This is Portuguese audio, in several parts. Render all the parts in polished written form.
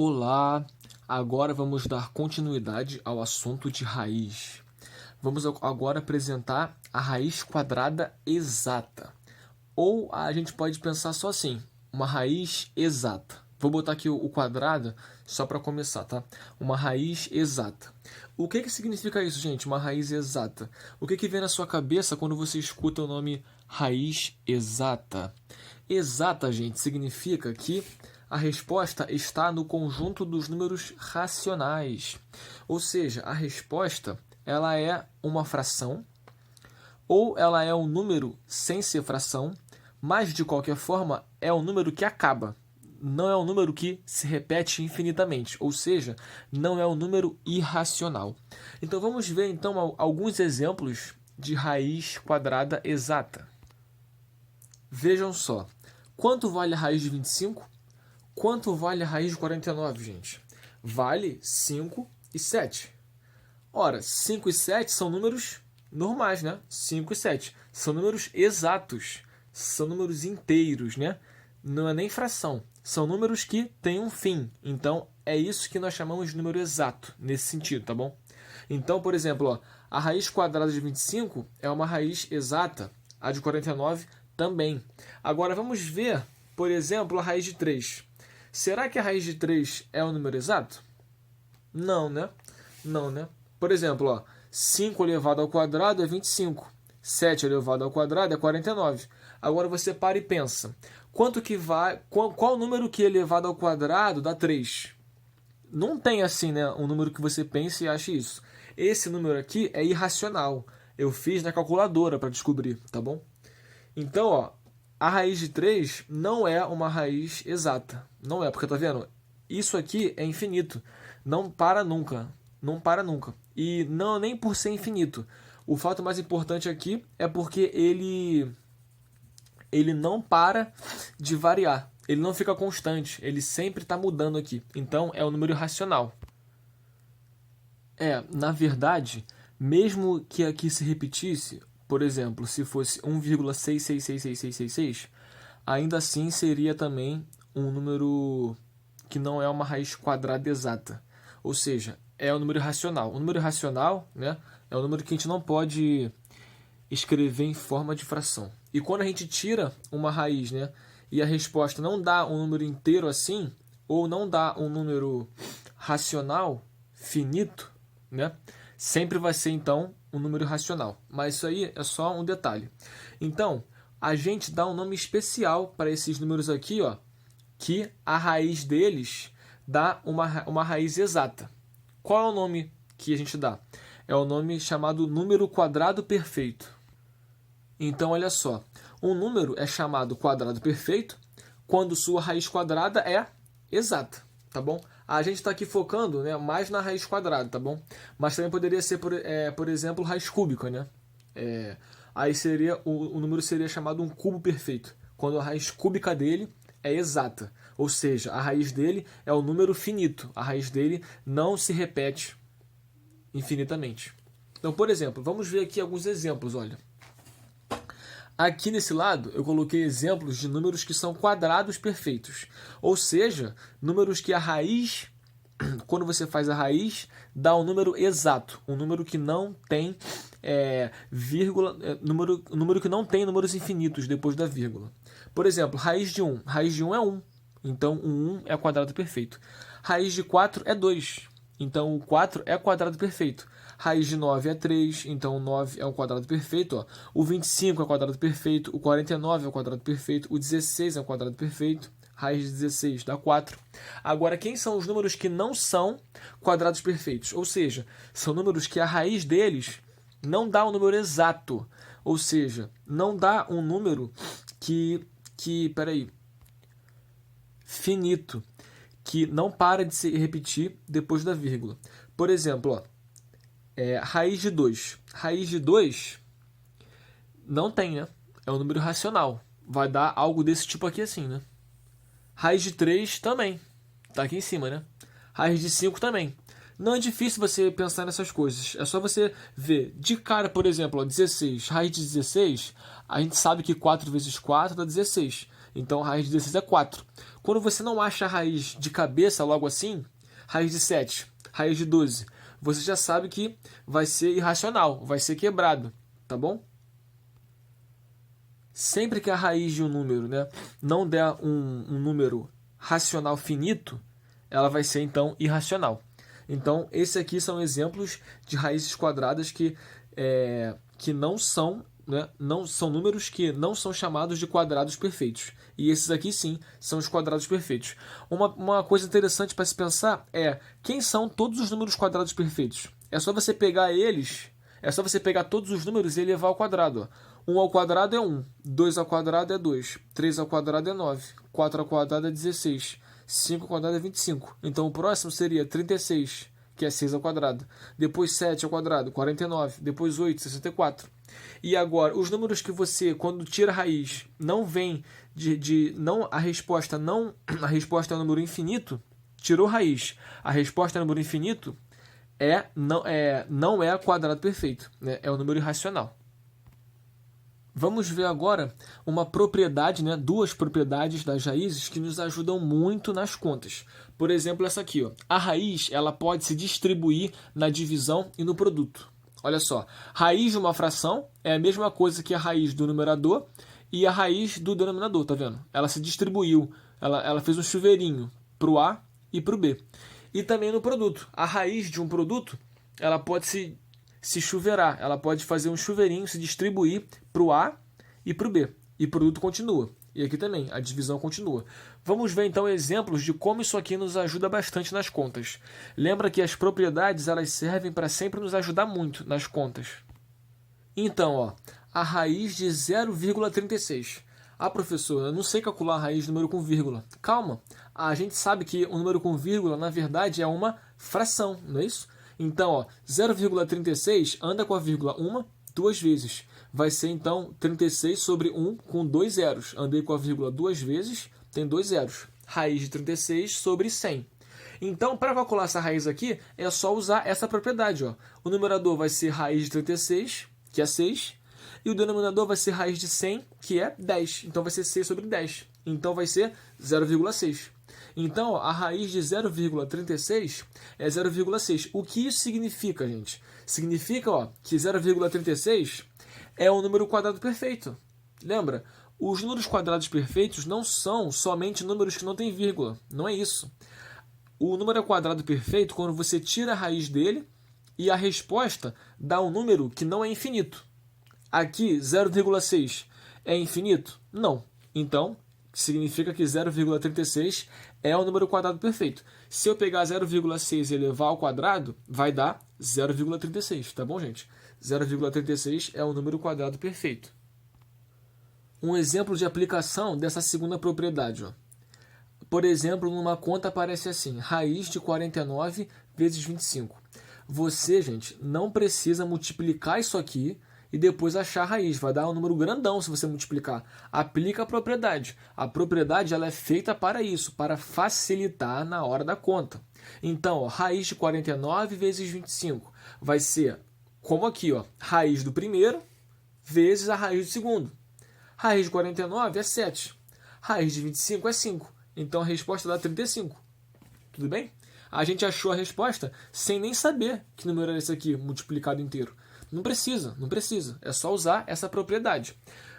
Olá, agora vamos dar continuidade ao assunto de raiz. Vamos agora apresentar a raiz quadrada exata. Ou a gente pode pensar só assim, uma raiz exata. Vou botar aqui o quadrado só para começar, tá? Uma raiz exata. O que significa isso, gente? Uma raiz exata. O que vem na sua cabeça quando você escuta o nome raiz exata? Exata, gente, significa que a resposta está no conjunto dos números racionais. Ou seja, a resposta ela é uma fração ou ela é um número sem ser fração, mas de qualquer forma é um número que acaba. Não é um número que se repete infinitamente, ou seja, não é um número irracional. Então vamos ver então alguns exemplos de raiz quadrada exata. Vejam só, quanto vale a raiz de 25? Quanto vale a raiz de 49, gente? Vale 5 e 7. Ora, 5 e 7 são números normais, né? 5 e 7 são números exatos, são números inteiros, né? Não é nem fração, são números que têm um fim. Então, é isso que nós chamamos de número exato, nesse sentido, tá bom? Então, por exemplo, ó, a raiz quadrada de 25 é uma raiz exata, a de 49 também. Agora, vamos ver, por exemplo, a raiz de 3. Será que a raiz de 3 é um número exato? Não, né? Não, né? Por exemplo, ó, 5 elevado ao quadrado é 25. 7 elevado ao quadrado é 49. Agora você para e pensa. Quanto que vai, qual número que elevado ao quadrado dá 3? Não tem assim, né? Um número que você pense e ache isso. Esse número aqui é irracional. Eu fiz na calculadora para descobrir, tá bom? Então, ó, a raiz de 3 não é uma raiz exata. Não é, porque tá vendo? Isso aqui é infinito. Não para nunca. Não para nunca. E não nem por ser infinito. O fato mais importante aqui é porque ele não para de variar. Ele não fica constante. Ele sempre está mudando aqui. Então, é um número irracional. Na verdade, mesmo que aqui se repetisse, por exemplo, se fosse 1,666666, ainda assim seria também um número que não é uma raiz quadrada exata. Ou seja, é um número racional. O número racional, né, é um número que a gente não pode escrever em forma de fração. E quando a gente tira uma raiz, né, e a resposta não dá um número inteiro assim, ou não dá um número racional finito, né, sempre vai ser então um número racional. Mas isso aí é só um detalhe. Então, a gente dá um nome especial para esses números aqui, ó, que a raiz deles dá uma raiz exata. Qual é o nome que a gente dá? É o nome chamado número quadrado perfeito. Então, olha só. Um número é chamado quadrado perfeito quando sua raiz quadrada é exata, tá bom? A gente está aqui focando, né, mais na raiz quadrada, tá bom? Mas também poderia ser, por exemplo, raiz cúbica, né? Aí seria o número seria chamado um cubo perfeito, quando a raiz cúbica dele é exata. Ou seja, a raiz dele é o número finito. A raiz dele não se repete infinitamente. Então, por exemplo, vamos ver aqui alguns exemplos, olha. Aqui nesse lado, eu coloquei exemplos de números que são quadrados perfeitos. Ou seja, números que a raiz, quando você faz a raiz, dá um número exato. Um número que não tem vírgula, número que não tem números infinitos depois da vírgula. Por exemplo, raiz de 1. Raiz de 1 é 1. Então, o 1 é quadrado perfeito. Raiz de 4 é 2. Então, o 4 é quadrado perfeito. Raiz de 9 é 3, então o 9 é um quadrado perfeito. Ó. O 25 é um quadrado perfeito, o 49 é um quadrado perfeito, o 16 é um quadrado perfeito, raiz de 16 dá 4. Agora, quem são os números que não são quadrados perfeitos? Ou seja, são números que a raiz deles não dá um número exato. Ou seja, não dá um número finito, que não para de se repetir depois da vírgula. Por exemplo, ó, raiz de 2. Raiz de 2 não tem, né? É um número racional. Vai dar algo desse tipo aqui assim, né? Raiz de 3 também. Tá aqui em cima, né? Raiz de 5 também. Não é difícil você pensar nessas coisas. É só você ver. De cara, por exemplo, ó, 16. Raiz de 16, a gente sabe que 4 vezes 4 dá 16. Então, raiz de 16 é 4. Quando você não acha a raiz de cabeça logo assim, raiz de 7, raiz de 12, você já sabe que vai ser irracional, vai ser quebrado, tá bom? Sempre que a raiz de um número, né, não der um número racional finito, ela vai ser, então, irracional. Então, esses aqui são exemplos de raízes quadradas que não são, né, não são números que não são chamados de quadrados perfeitos. E esses aqui, sim, são os quadrados perfeitos. Uma coisa interessante para se pensar é quem são todos os números quadrados perfeitos. É só você pegar eles, é só você pegar todos os números e elevar ao quadrado. Ó. 1 ao quadrado é 1, 2 ao quadrado é 2, 3 ao quadrado é 9, 4 ao quadrado é 16, 5 ao quadrado é 25. Então o próximo seria 36, que é 6 ao quadrado. Depois 7 ao quadrado, 49. Depois 8, 64. E agora, os números que você, quando tira a raiz, não vem a resposta é um número infinito, tirou raiz, a resposta é um número infinito, não é quadrado perfeito, né? É um número irracional. Vamos ver agora uma propriedade, né, duas propriedades das raízes que nos ajudam muito nas contas. Por exemplo, essa aqui, ó. A raiz ela pode se distribuir na divisão e no produto. Olha só, raiz de uma fração é a mesma coisa que a raiz do numerador e a raiz do denominador, tá vendo? Ela se distribuiu, ela fez um chuveirinho para o A e para o B. E também no produto. A raiz de um produto ela pode se chuveirar, ela pode fazer um chuveirinho, se distribuir para o A e para o B. E o produto continua. E aqui também, a divisão continua. Vamos ver então exemplos de como isso aqui nos ajuda bastante nas contas. Lembra que as propriedades elas servem para sempre nos ajudar muito nas contas. Então, ó, a raiz de 0,36. Ah, professor, eu não sei calcular a raiz do número com vírgula. Calma, a gente sabe que o número com vírgula, na verdade, é uma fração, não é isso? Então, ó, 0,36 anda com a vírgula 2 vezes. Vai ser, então, 36 sobre 1 com 2 zeros. Andei com a vírgula 2 vezes, tem 2 zeros. Raiz de 36 sobre 100. Então, para calcular essa raiz aqui, é só usar essa propriedade. Ó. O numerador vai ser raiz de 36, que é 6. E o denominador vai ser raiz de 100, que é 10. Então, vai ser 6 sobre 10. Então, vai ser 0,6. Então, a raiz de 0,36 é 0,6. O que isso significa, gente? Significa que 0,36 é um número quadrado perfeito. Lembra? Os números quadrados perfeitos não são somente números que não têm vírgula. Não é isso. O número é quadrado perfeito quando você tira a raiz dele e a resposta dá um número que não é infinito. Aqui, 0,6 é infinito? Não. Então, significa que 0,36 é um número quadrado perfeito. Se eu pegar 0,6 e elevar ao quadrado, vai dar 0,36, tá bom, gente? 0,36 é um número quadrado perfeito. Um exemplo de aplicação dessa segunda propriedade. Ó. Por exemplo, numa conta aparece assim, raiz de 49 vezes 25. Você, gente, não precisa multiplicar isso aqui e depois achar a raiz. Vai dar um número grandão se você multiplicar. Aplica a propriedade. A propriedade ela é feita para isso, para facilitar na hora da conta. Então, ó, raiz de 49 vezes 25 vai ser, como aqui, ó, raiz do primeiro vezes a raiz do segundo. Raiz de 49 é 7. Raiz de 25 é 5. Então, a resposta dá 35. Tudo bem? A gente achou a resposta sem nem saber que número é esse aqui, multiplicado inteiro. Não precisa. É só usar essa propriedade.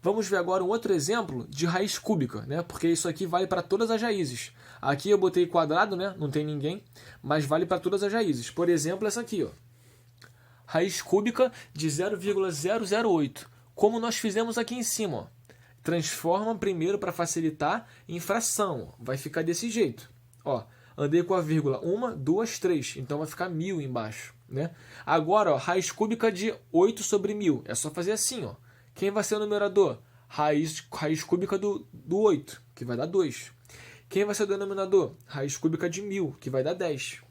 Vamos ver agora um outro exemplo de raiz cúbica, né? Porque isso aqui vale para todas as raízes. Aqui eu botei quadrado, né? Não tem ninguém, mas vale para todas as raízes. Por exemplo, essa aqui, ó. Raiz cúbica de 0,008. Como nós fizemos aqui em cima, ó. Transforma primeiro para facilitar em fração. Vai ficar desse jeito. Ó, andei com a vírgula 1, 2, 3. Então vai ficar 1000 embaixo. Né? Agora, ó, raiz cúbica de 8 sobre 1000. É só fazer assim. Ó. Quem vai ser o numerador? Raiz cúbica do 8, que vai dar 2. Quem vai ser o denominador? Raiz cúbica de 1000, que vai dar 10.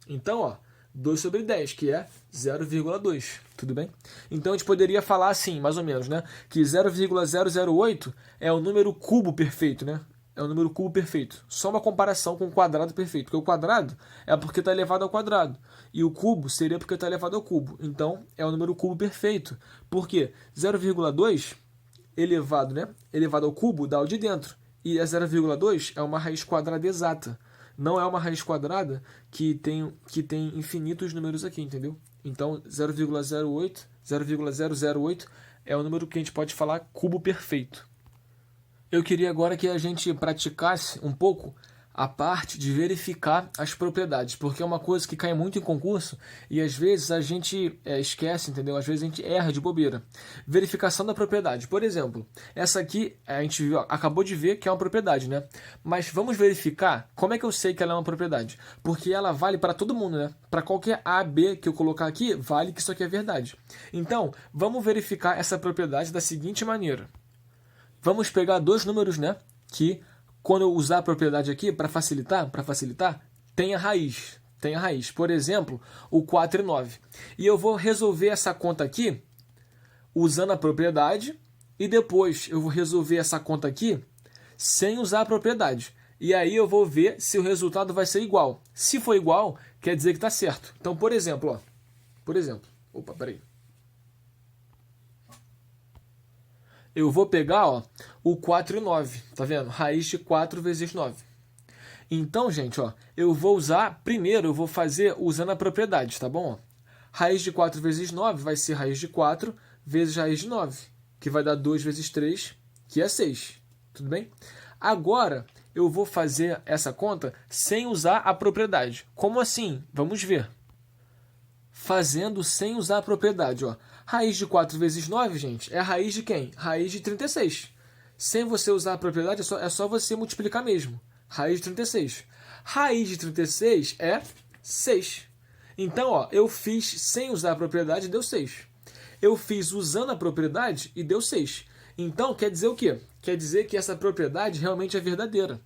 Então, ó, 2 sobre 10, que é 0,2. Tudo bem? Então, a gente poderia falar assim, mais ou menos, né? Que 0,008 é o número cubo perfeito, né? É o número cubo perfeito. Só uma comparação com o quadrado perfeito. Porque o quadrado é porque está elevado ao quadrado. E o cubo seria porque está elevado ao cubo. Então, é o número cubo perfeito. Por quê? 0,2 elevado ao cubo dá o de dentro. E a 0,2 é uma raiz quadrada exata. Não é uma raiz quadrada que tem infinitos números aqui, entendeu? Então, 0,008 é o número que a gente pode falar cubo perfeito. Eu queria agora que a gente praticasse um pouco a parte de verificar as propriedades, porque é uma coisa que cai muito em concurso e às vezes a gente esquece, entendeu? Às vezes a gente erra de bobeira. Verificação da propriedade. Por exemplo, essa aqui a gente acabou de ver que é uma propriedade, né? Mas vamos verificar como é que eu sei que ela é uma propriedade. Porque ela vale para todo mundo, né? Para qualquer A, B que eu colocar aqui, vale que isso aqui é verdade. Então, vamos verificar essa propriedade da seguinte maneira. Vamos pegar dois números, né? Que quando eu usar a propriedade aqui, para facilitar, tem a raiz. Por exemplo, o 4 e 9. E eu vou resolver essa conta aqui usando a propriedade e depois eu vou resolver essa conta aqui sem usar a propriedade. E aí eu vou ver se o resultado vai ser igual. Se for igual, quer dizer que está certo. Então, por exemplo, eu vou pegar o 4 e 9, tá vendo? Raiz de 4 vezes 9. Então, gente, eu vou usar, primeiro eu vou fazer usando a propriedade, tá bom? Raiz de 4 vezes 9 vai ser raiz de 4 vezes raiz de 9, que vai dar 2 vezes 3, que é 6. Tudo bem? Agora, eu vou fazer essa conta sem usar a propriedade. Como assim? Vamos ver. Fazendo sem usar a propriedade, Raiz de 4 vezes 9, gente, é a raiz de quem? Raiz de 36. Sem você usar a propriedade, é só você multiplicar mesmo. Raiz de 36. Raiz de 36 é 6. Então, eu fiz sem usar a propriedade e deu 6. Eu fiz usando a propriedade e deu 6. Então, quer dizer o quê? Quer dizer que essa propriedade realmente é verdadeira.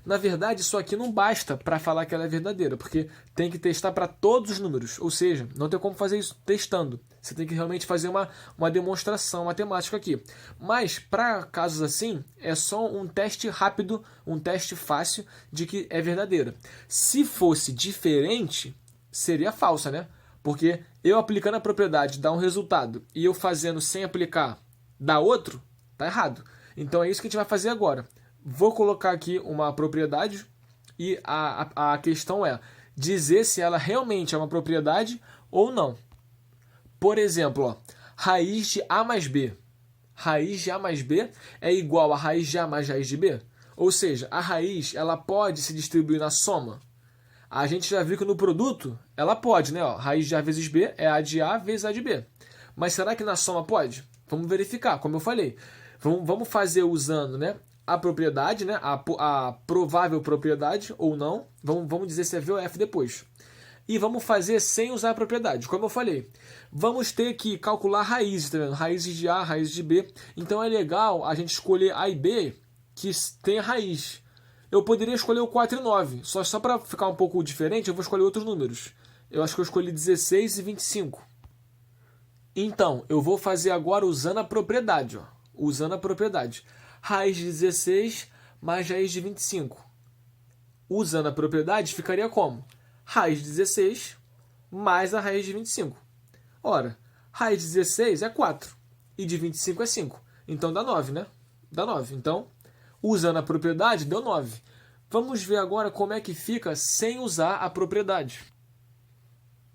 Na verdade, isso aqui não basta para falar que ela é verdadeira, porque tem que testar para todos os números. Ou seja, não tem como fazer isso testando. Você tem que realmente fazer uma demonstração matemática aqui. Mas, para casos assim, é só um teste rápido, um teste fácil de que é verdadeira. Se fosse diferente, seria falsa, né? Porque eu aplicando a propriedade dá um resultado e eu fazendo sem aplicar dá outro, tá errado. Então é isso que a gente vai fazer agora. Vou colocar aqui uma propriedade e a questão é dizer se ela realmente é uma propriedade ou não. Por exemplo, raiz de A mais B. Raiz de A mais B é igual a raiz de A mais raiz de B. Ou seja, a raiz ela pode se distribuir na soma. A gente já viu que no produto ela pode, né? Raiz de A vezes B é A de A vezes A de B. Mas será que na soma pode? Vamos verificar, como eu falei. Vamos fazer usando, né, a propriedade, né, a provável propriedade ou não. Vamos dizer se é V ou F depois. E vamos fazer sem usar a propriedade, como eu falei. Vamos ter que calcular raízes, tá vendo? Raízes de A, raízes de B. Então é legal a gente escolher A e B que tem raiz. Eu poderia escolher o 4 e 9. Só para ficar um pouco diferente, eu vou escolher outros números. Eu acho que eu escolhi 16 e 25. Então, eu vou fazer agora usando a propriedade. Usando a propriedade. Raiz de 16 mais raiz de 25. Usando a propriedade, ficaria como? Raiz de 16 mais a raiz de 25. Ora, raiz de 16 é 4 e de 25 é 5. Então dá 9, né? Dá 9. Então, usando a propriedade, deu 9. Vamos ver agora como é que fica sem usar a propriedade.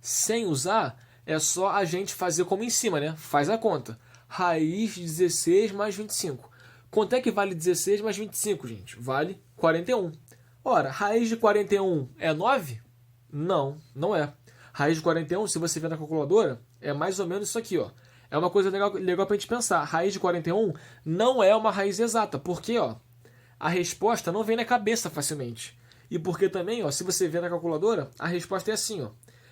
Sem usar, é só a gente fazer como em cima, né? Faz a conta. Raiz de 16 mais 25. Quanto é que vale 16 mais 25, gente? Vale 41. Ora, raiz de 41 é 9? Não, não é. Raiz de 41, se você ver na calculadora, é mais ou menos isso aqui, É uma coisa legal pra gente pensar. Raiz de 41 não é uma raiz exata, porque, a resposta não vem na cabeça facilmente. E porque também, se você ver na calculadora, a resposta é assim,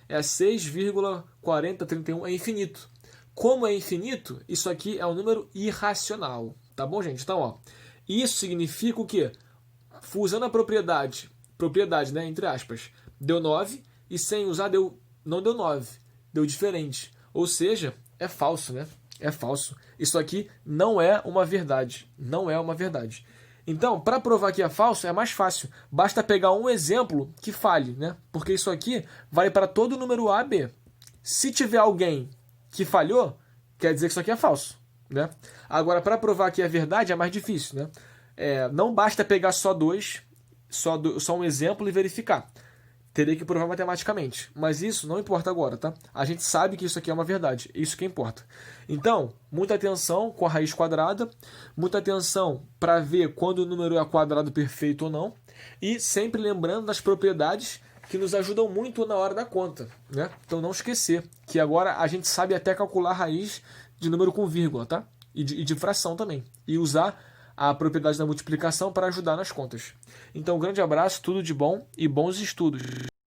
É 6,4031, é infinito. Como é infinito, isso aqui é um número irracional. Tá bom, gente? Então, isso significa o quê? Usando a propriedade, né, entre aspas, deu 9 e sem usar não deu 9, deu diferente. Ou seja, é falso, né? É falso. Isso aqui não é uma verdade. Não é uma verdade. Então, para provar que é falso, é mais fácil. Basta pegar um exemplo que fale, né? Porque isso aqui vale para todo número A, B. Se tiver alguém que falhou, quer dizer que isso aqui é falso, né? Agora, para provar que é verdade, é mais difícil, né? Não basta pegar só dois, só um exemplo e verificar. Teria que provar matematicamente. Mas isso não importa agora, tá? A gente sabe que isso aqui é uma verdade. Isso que importa. Então, muita atenção com a raiz quadrada. Muita atenção para ver quando o número é quadrado perfeito ou não. E sempre lembrando das propriedades que nos ajudam muito na hora da conta, né? Então não esquecer que agora a gente sabe até calcular a raiz de número com vírgula, tá? E de fração também. E usar a propriedade da multiplicação para ajudar nas contas. Então, um grande abraço, tudo de bom e bons estudos.